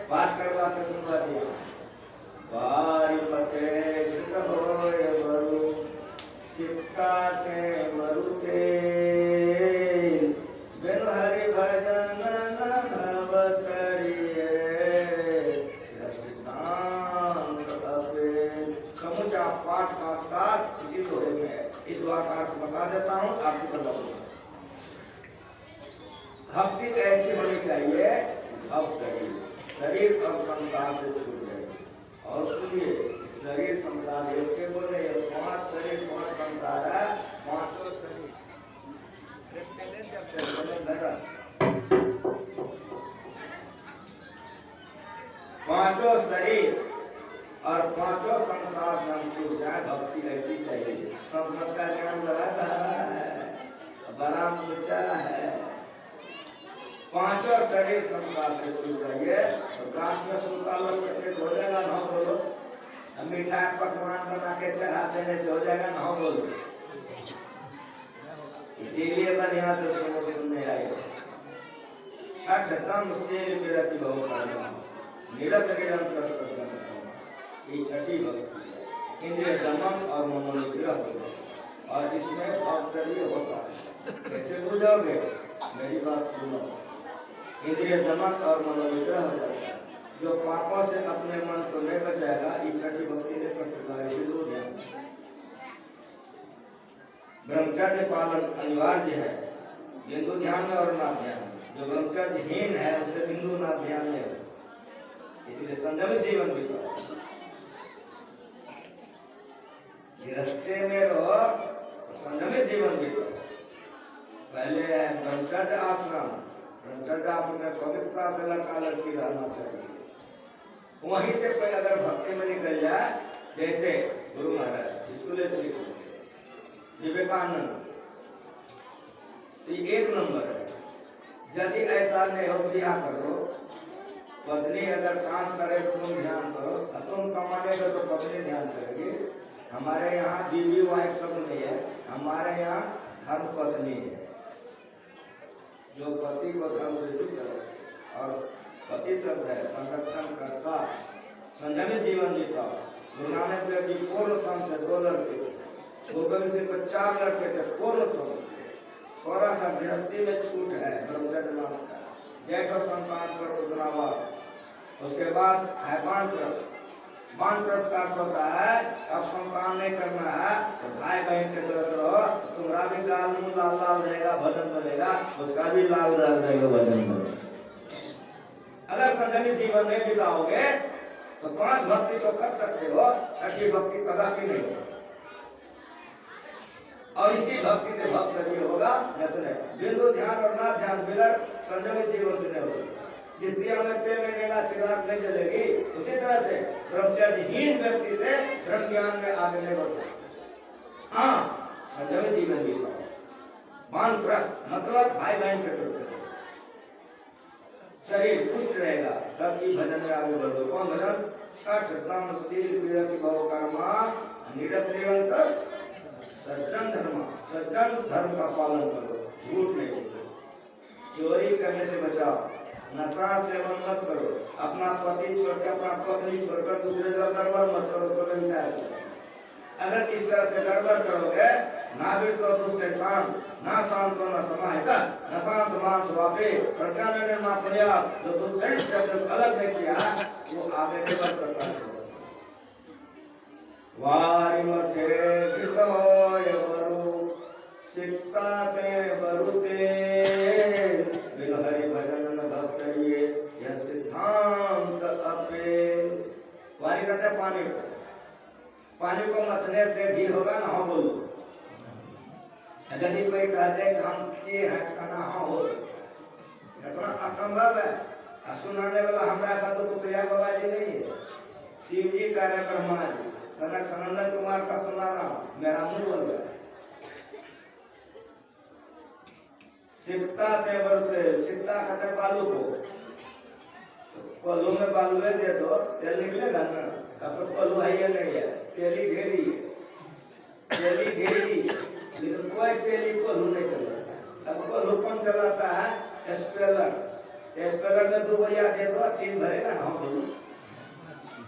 पाठ करवा के सुनवा दिया। सिक्का से मरुते बिन हरि भजन नभ करिए, समूचा पाठ का साथ इसी दोहे में है। इस दुआ का अर्थ बता देता हूँ, आपको पता होगा। भक्ति कैसी होनी चाहिए? अब शरीर और संसार से छूट गए। और सुनिए, शरीर संसार एक के बोले, 5 शरीर 5 संसार है, 5 शरीर। पांचों शरीर और 5 संसार से हम छूट जाए, भक्ति ऐसी चाहिए। संस्कृत का ज्ञान बड़ा है, बड़ा ऊंचा है। 5 शरीर संसार से छूट जाइए तो काश में सुनता लोग हो जाएगा। ना बोलो, मिठाई पकवान बना के चढ़ा देने से हो जाएगा। ना बोलो, इसीलिए बढ़िया से सुनने आए। अठतम शेर विरति बहुत निरत निरंतर सत्संग, ये छठी भक्ति। इंद्रिय दमन और मनोनिग्रह होगा, और इसमें भावतरीय होता है। कैसे बुझोगे? मेरी बात सुनो। इंद्रिय दमन और मनोनिग्रह हो जाता है। जो पापों से अपने मन को नहीं बचाएगा, ये छठी भक्ति नहीं कर सकता है। ब्रह्मचर्य पालन अनिवार्य है, बिंदु ध्यान में और ना ध्यान में। जो ब्रह्मचर्यहीन है उसे बिंदु ना ध्यान में है। इसलिए संयमित जीवन बिताओ, गृहस्थी में रहो, संयमित जीवन बिताओ। पहले है ब्रह्मचर्य आश्रम। ब्रह्मचर्य आश्रम में पवित्रता से लड़का लड़की रहना चाहिए। वहीं से कोई अगर भक्ति में निकल जाए, जैसे गुरु महाराज स्कूल से निकल विवेकानंद, ये 1 नंबर है। यदि ऐसा नहीं हो, क्या करो? पत्नी अगर काम करे तुम ध्यान करो, तुम कमाने का तो पत्नी ध्यान करेगी। हमारे यहाँ बीवी वाइफ सब नहीं है, हमारे यहाँ धर्म पत्नी है, जो पति को धर्म से जुड़ करे। और पति शब्द है संरक्षण करता। संयमित जीवन जीता। गुरु नानक देव जी पूर्ण सम से 2 लड़के, गोविंद सिंह को 4 लड़के थे, पूर्ण सम। थोड़ा सा गृहस्थी में छूट है ब्रह्मचर्य मास का, जैठो संतान पर उतरावाद। उसके बाद है वानप्रस्थ। वानप्रस्थ का अर्थ होता है अब संतान नहीं करना है तो भाई बहन के तरफ रहो, तुम्हारा भी लाल मुंह लाल लाल रहेगा, भजन बनेगा, उसका भी लाल लाल रहेगा, भजन बनेगा। अगर संयमित जीवन में बिताओगे तो 5 भक्ति तो कर सकते हो, छठी भक्ति कदापि नहीं हो। और इसी भक्ति से भक्त भी होगा, बिंदु ध्यान और ना ध्यान मिलकर संयमित जीवन से नहीं होगा। जिस दिया में तेल में नेला चिराग नहीं जलेगी, उसी तरह से ब्रह्मचर्यहीन व्यक्ति से ब्रह्म ज्ञान में आगे नहीं बढ़ सकता। हाँ, संयमित जीवन भी वानप्रस्थ मतलब भाई बहन के तरफ से शरीर पुष्ट रहेगा, तब की भजन में आगे बढ़ो। कौन भजन? छठ तम शील विरति बहु कर्मा निरत निरंतर सज्जन धर्म। सज्जन धर्म का पालन करो, झूठ नहीं बोलो, चोरी करने से बचाओ, नशा सेवन मत करो, अपना पति छोड़ के अपना पत्नी छोड़कर दूसरे जगह गड़बड़ मत करो, तो कहीं जाए। अगर इस तरह से गड़बड़ करोगे, ना भी तो दुष्टैतान ना शांतो न समाहिता न शांत मांस वापे प्रज्ञान निर्माण प्रया, जो दुष्टैत शब्द अलग ने किया वो आगे निबद्ध करता है। वारी मथे कृतोय वरु सिक्ता ते वरुते बिन हरि भजन न भक्तरिये यह सिद्धांत अपे। वारी कहते हैं पानी को, पानी को मतने से भी होगा ना, हाँ बोलो। यदि कोई कहते हैं कि हम किए हैं, कहना हाँ हो सकता है, इतना असंभव है। सुनाने वाला हमारा साथ तो कुछ बाबा जी नहीं है, शिव जी कह रहे ब्रह्मा जी, सनक सनंदन कुमार का सुना रहा हूँ, मेरा मुंह बोल रहा है। सिकता ते बरते, सिकता कहते बालू को, पलू में बालू में दे दो, तेल निकलेगा ना। अब तो पलू है या नहीं है, तेली ढेरी है, तेली ढेरी, लेकिन कोई तेली पलू नहीं चलाता। अब पलू कौन चलाता है? स्पेलर। स्पेलर में 2 बढ़िया दे दो, ठीक भरेगा ना, हम बोलूं।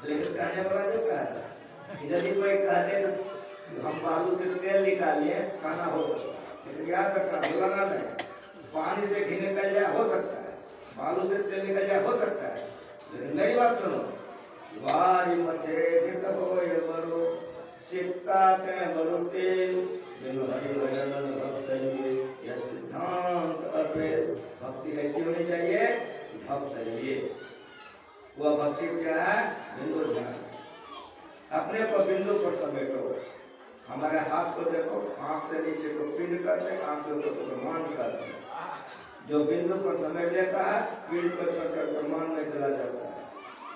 लेकिन कहने वाला जो कहता है, यदि कोई कहते हम बालू से तेल निकालिए, खाना हो सकता है, लेकिन याद रखना, बोलना नहीं। पानी से घी निकल जाए हो सकता है, बालू से तेल निकल जाए हो सकता है, लेकिन मेरी बात सुनो। वारी मथे कृत होय वरु सिक्ता ते वरुते बिन हरि भजन न भक्तरिये यह सिद्धांत अपे। भक्ति ऐसी होनी चाहिए, भक्त चाहिए। वह भक्ति क्या है? बिंदु ध्यान। अपने को बिंदु पर समेटो। हमारे हाथ को देखो, आंख से नीचे को पिंड करते, आंख से ऊपर को ब्रह्मांड करते। जो बिंदु पर समेट लेता है, पिंड पर चढ़कर ब्रह्मांड में चला जाता है।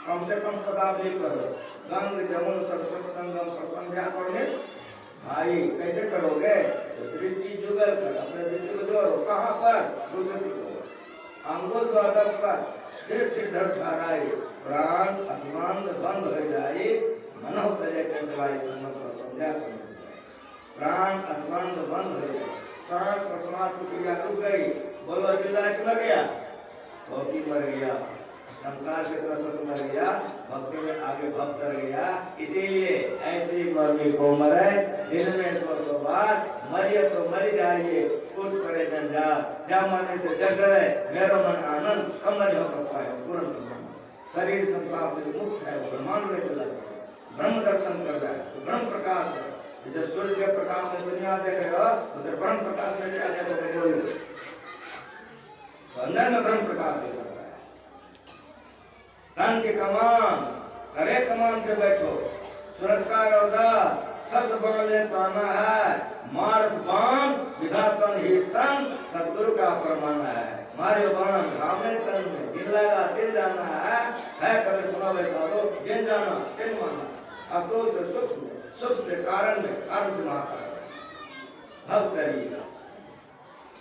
कम से कम पदावली करो, गंग जमुन सरस्वती संगम पर संध्या पढ़ने भाई। कैसे करोगे? तो दृष्टि जुगल कर, अपने दृष्टि को जोड़ो। कहाँ पर? अंगुल द्वादश पर सिर धड़ ठहराए, प्राण अभिमान बंद हो जाए, मनो तले चंचलाई संगम पर संध्या करने। प्राण अभिमान बंद हो जाए, सांस प्रश्वास की क्रिया रुक गई, बोलो चिल्ला मर गया, भक्ति मर गया, संसार से प्रसन्न मर गया, भक्ति में आगे भक्त रह गया। इसीलिए ऐसी मरने को मरे, दिन में 100 बार मरिए तो मर जाइए, कुछ करे जंजाल, जब मरने से जग गए मेरो मन आनंद, कम न हो सकता है तुरंत। शरीर संसार से मुक्त है, ब्रह्मांड में चला जाए, ब्रह्म दर्शन कर रहा है, ब्रह्म प्रकाश है। जैसे सूर्य के प्रकाश में दुनिया देख रहे हो, तो ब्रह्म प्रकाश में क्या देखो, अंदर में ब्रह्म प्रकाश दिख रहा है। तन के कमान, करे कमान से बैठो, सुरत्कार और शब्द बोलने पाना है, मार्ग बाण विधातन ही तन सदगुरु का प्रमाण है। मारे बाण रामने तन में दिन लगा दिन जाना है कभी सुना बैठा लो, दिन जाना दिन माना। अतो से सुख में, सुख से कारण में, कारण से महाकारण भक्त करिएगा।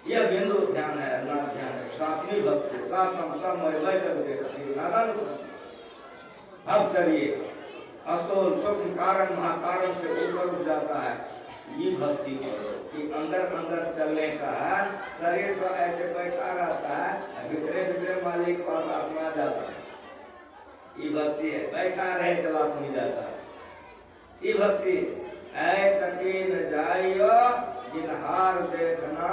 यह बिंदु ध्यान है, अनाथ ध्यान है, सातवीं भक्ति, सातम समय नादान भक्त करिए। अतोल सूक्ष्म कारण महाकारण से ऊपर उठ जाता है। ये भक्ति करो कि अंदर अंदर चलने का है, शरीर तो ऐसे बैठा रहता है, भीतरे भीतरे मालिक पास आत्मा जाता है। ये भक्ति है, बैठा रहे चला नहीं जाता है। ये भक्ति ऐ तकीन जाइयो जिनहार देखना,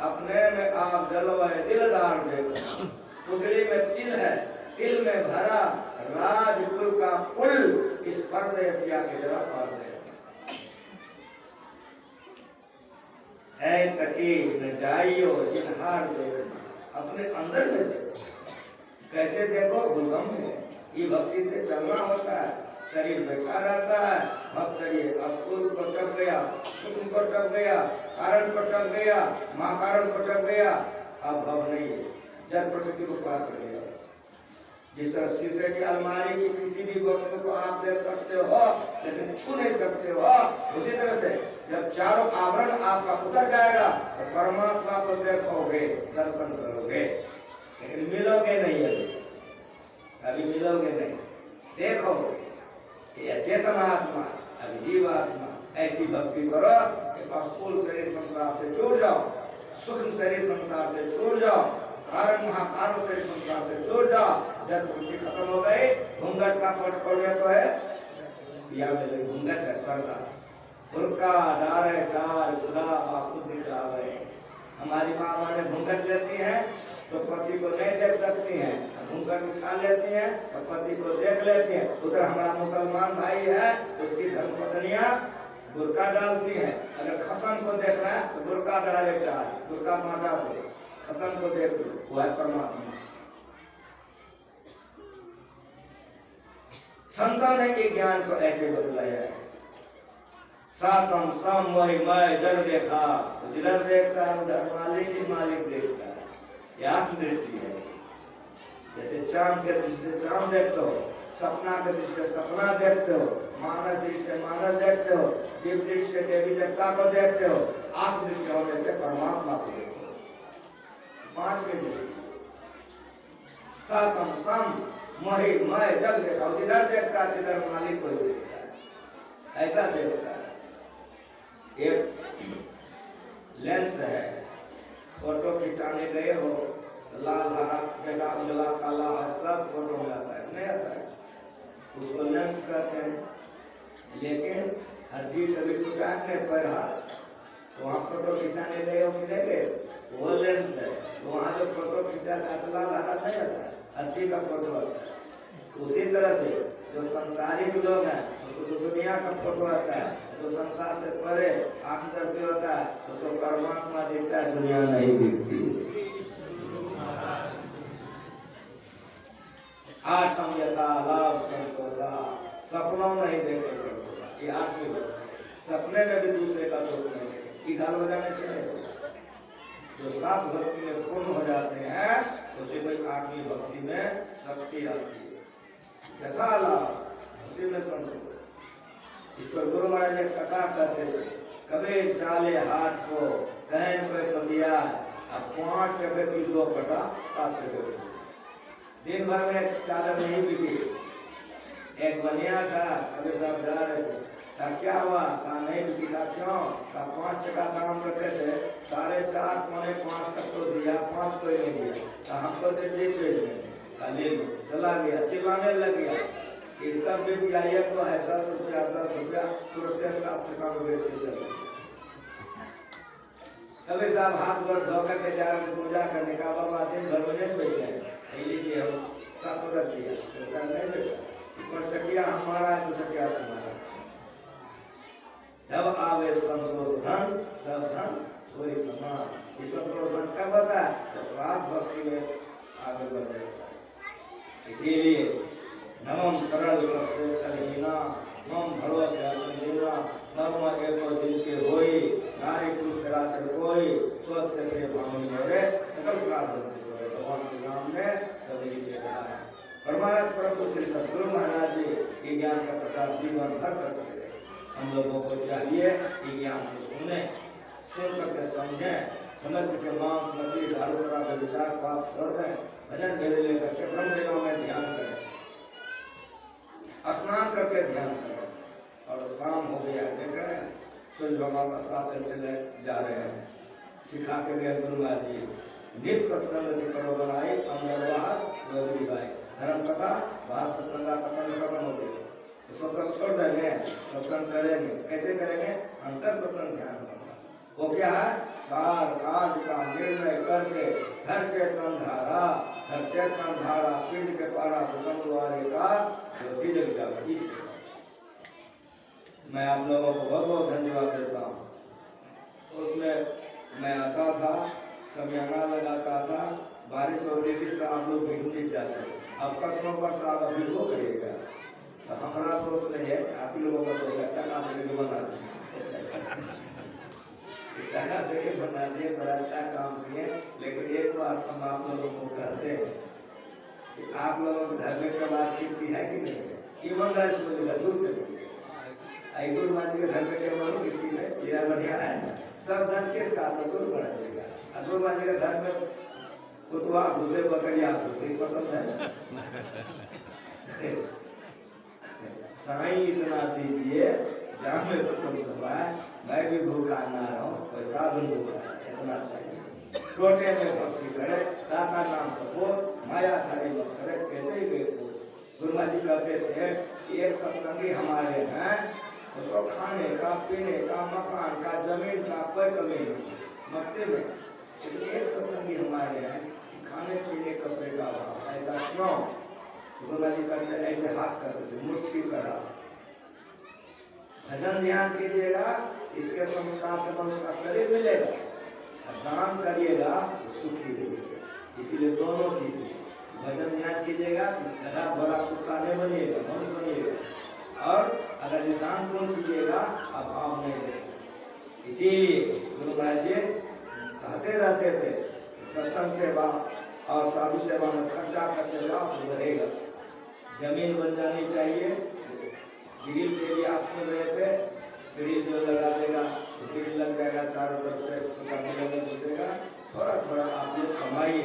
अपने में आप जलवाए दिलदार देखना। पुतली में तिल है, तिल में भरा राजकुल का पुल, इस परदेसिया के जरा पार देखना। ऐ तकीन जाइयो जिनहार देखना, अपने अंदर में देखो। कैसे देखो? गुलगम में। ये भक्ति से चलना होता है, शरीर बैठा रहता है, भक्त करिए। अब कुल को टप गया, सूक्ष्म को टप गया, कारण को टप गया, महाकारण को टप गया, अब भव नहीं है, जड़ प्रकृति को पार कर गया। जिस तरह शीशे की अलमारी की किसी भी वस्तु को आप देख सकते हो, लेकिन छू नहीं सकते हो, उसी तरह से जब चारों आवरण आपका उतर जाएगा तो परमात्मा को देखोगे, दर्शन करोगे, लेकिन मिलोगे मिलोगे नहीं, अभी मिलोगे नहीं। देखो ये चेतन आत्मा, अभी जीव आत्मा, ऐसी भक्ति करो कि स्थूल शरीर संसार से छूट जाओ, सूक्ष्म शरीर संसार से छूट जाओ, कारण महाकारण शरीर संसार से छूट जाओ। जब वृत्ति खत्म हो गई, घूंघट का पोर्टफोलियो तो है या में घूंघट है पर्दा, उनका डारे डार खुदा बाखुद दिखावे। हमारी माँ ने घूंघट लेती हैं तो पति को नहीं देख सकती हैं, घूंघट निकाल लेती हैं तो पति को देख लेती हैं। उधर हमारा मुसलमान भाई है, उसकी धर्मपत्नियां बुर्का डालती हैं। अगर खसन को देखना है तो बुर्का डायरेक्ट डाल, बुर्का माटा दो, खसन को देख लो, वो है परमात्मा। संतों ने के ज्ञान को ऐसे बतलाया है, सातम सम मोहि मय जग देखा, तो जिधर देखता है उधर मालिक ही मालिक देखता है। यह आत्मदृष्टि है। जैसे चांद के दृष्टि से चांद देखते हो, सपना के दृष्टि से सपना देखते हो, मानव दृष्टि से मानव देखते हो, दिव्य दृष्टि से देवी देवता को देखते हो, आत्मदृष्टि होने से परमात्मा को देखते हो। पांचवी दृष्टि सातम सम मोहि मय जग देखा, जिधर देखता है जिधर मालिक को देखता है, ऐसा देखता है। एक लेंस है, फोटो खिंचाने गए हो, लाल हरा बेला उजला काला सब फोटो में आता है, नहीं आता है, उसको लेंस कहते हैं। लेकिन हड्डी कभी टूटा है पैर हाथ, तो वहाँ फोटो खिंचाने गए हो मिलेंगे, वो लेंस है, तो वहाँ जो फोटो खिंचा लाल हरा नहीं आता है, हड्डी का फोटो आता है। उसी तरह से जो संसारिक लोग हैं उसको तो दुनिया का फोटो आता है, जो संसार से परे आत्मदर्शी होता है उसको परमात्मा दिखता है, दुनिया नहीं दिखती। आत्म यथा लाभ संतोषा, सपनों नहीं देखे संतोषा, ये आत्मी बात, सपने में भी दूसरे का दोष नहीं देखे, ये गाल बजाने से नहीं होता। जो सात भक्ति में पूर्ण हो जाते हैं उसे कोई आत्मी भक्ति में शक्ति आती है। यथा लाभ उसी में संतोष। इसको गुरु महाराज ने कथा करते थे, कभी चाले हाथ को कहन पे तो दिया, अब 5 रुपए की 2 पटा 7 रुपए। दिन भर में चादर नहीं बिकी। एक बनिया था, कभी सब जा रहे थे, क्या हुआ? कहा नहीं बिकी। का क्यों? का 5 टका दाम रखे थे, 4.5 पौने 5 तक तो दिया, 5 कोई नहीं दिया, हमको दे दीजिए, ले लो। चला गया, चिल्लाने लग गया, ये सब भी दिया, ये तो है 10 रुपया 10 रुपया, तुरंत 7 टका में बेच के चले। कभी साहब हाथ गोड़ धो करके जा रहे पूजा करने का, बाबा दिन भर में नहीं बैठे, लीजिए हम 7 रख दिया, तो नहीं बैठा, टकिया हमारा है तो टकिया तुम्हारा। जब आवे संतोष धन सब धन थोड़ी समान, इस संतोष धन कब होता है? तो सात भक्ति में आगे बढ़ जाएगा। इसीलिए नमम सरल सबसे सलहीना, मम भरोसे असंजीना, नर्म एको दिल के होई, नारी पुरुष चराचर कोई, स्वच्छ से भावनी मेरे सकल प्रार्थना करे। भगवान के नाम में सभी से कहा है। परमात्मा प्रभु श्री सद्गुरु महाराज जी ये ज्ञान का प्रचार जीवन भर करते रहे। हम लोगों को चाहिए कि ज्ञान को सुने, सुन करके समझें, समझ के मांस मछली दारू शराब विचार प्राप्त कर दें, भजन भेले लेकर के ब्रह्म दिनों में ध्यान करें, स्नान करके ध्यान करें, और शाम हो गया देख रहे हैं सूर्य भगवान अस्ताचल चले जा रहे हैं, सिखा के गए गुरु महाराज जी, नित्य सत्संग की करो बनाई अमरवास भाई धर्म कथा बाहर सत्संग का पसंद खत्म हो गई, तो सत्संग छोड़ देंगे, सत्संग करेंगे, कैसे करेंगे? अंतर सत्संग ध्यान करना। वो क्या है? सार काज का निर्णय करके हर चेतन धारा, हर चेतन धारा पिंड के पारा संगवारे का जो जग जाती। मैं आप लोगों को बहुत बहुत धन्यवाद देता हूँ। उसमें मैं आता था, समयाना लगाता था, बारिश हो रही थी तो आप लोग भीग नहीं जाते, अब कस्मों पर साल अभी हो करेगा, तो हमारा दोस्त नहीं है, आप लोगों का दोस्त है, क्या आप लोग बना देखिए बना दिए, बड़ा अच्छा काम किए। लेकिन एक बात हम आप लोगों को कहते हैं कि आप लोगों के घर में कबाब खिलती है कि नहीं? ईमानदार से बोलेगा, झूठ नहीं। गुरु महाराज के घर में कबाब खिलती है, यह बढ़िया है। सब धन किसका? तो गुरु महाराज जी का। गुरु महाराज के घर में कुतवा घुसे बकरिया घुसे पसंद है। साईं इतना दीजिए जहाँ में कुटुंब सभा मैं भी भूखा ना रहूं, पैसा भी भूखा इतना चाहिए। छोटे में भक्ति करे, दाता नाम सबो, माया धारी मत करे, कहते ही गए। गुरुमा जी कहते थे एक सत्संगी हमारे हैं, उसको खाने का, पीने का, मकान का, जमीन का कोई कमी नहीं, मस्ती में। एक सत्संगी हमारे हैं, खाने पीने कपड़े का भाव, ऐसा क्यों? गुरुमा जी कहते ऐसे हाथ कर देते, मुट्ठी करा। भजन ध्यान कीजिएगा, इसके संस्कार से मनुष्य का शरीर मिलेगा, दान करिएगा तो सुखी होगा। इसीलिए दोनों चीज, भजन ध्यान कीजिएगा गधा बड़ा कुत्ता नहीं बनिएगा, मनुष्य बनिएगा। और अगर निदान गुण कीजिएगा अभाव नहीं देगा। इसीलिए गुरु महाराज जी कहते रहते थे सत्संग सेवा और साधु सेवा में खर्चा करते जाओ तो बढ़ेगा। जमीन बन जानी चाहिए। ग्रिल के लिए आप सुन रहे थे, ग्रिल जो लगा देगा ग्रिल लग जाएगा, चारों तरफ से घुसेगा। थोड़ा थोड़ा आप लोग कमाइए,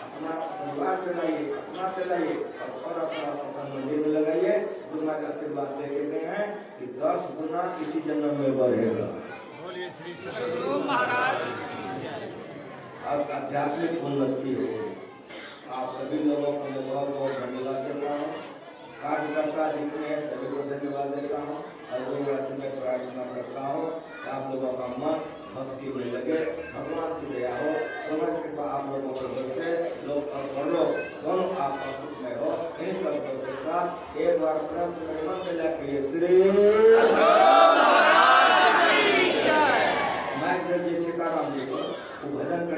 अपना परिवार चलाइए, अपना चलाइए और थोड़ा थोड़ा सत्संग मंदिर में लगाइए। गुरु महाराज का आशीर्वाद देखे गए हैं कि 10 गुना इसी जन्म में बढ़ेगा। बोलिए श्री सद्गुरु महाराज। अब आध्यात्मिक उन्नति हो। आप सभी लोगों को मैं बहुत बहुत धन्यवाद देता हूँ। कार्यकर्ता जितने हैं सभी को धन्यवाद देता हूँ और गुरुवासी में प्रार्थना करता हूँ कि आप लोगों का मन भक्ति में लगे, भगवान की दया हो, समझ कृपा आप लोगों को बरसे, लोग और लोग दोनों आपका सुख में हो। इन सब के साथ एक बार प्रेम से मन से लेकर श्री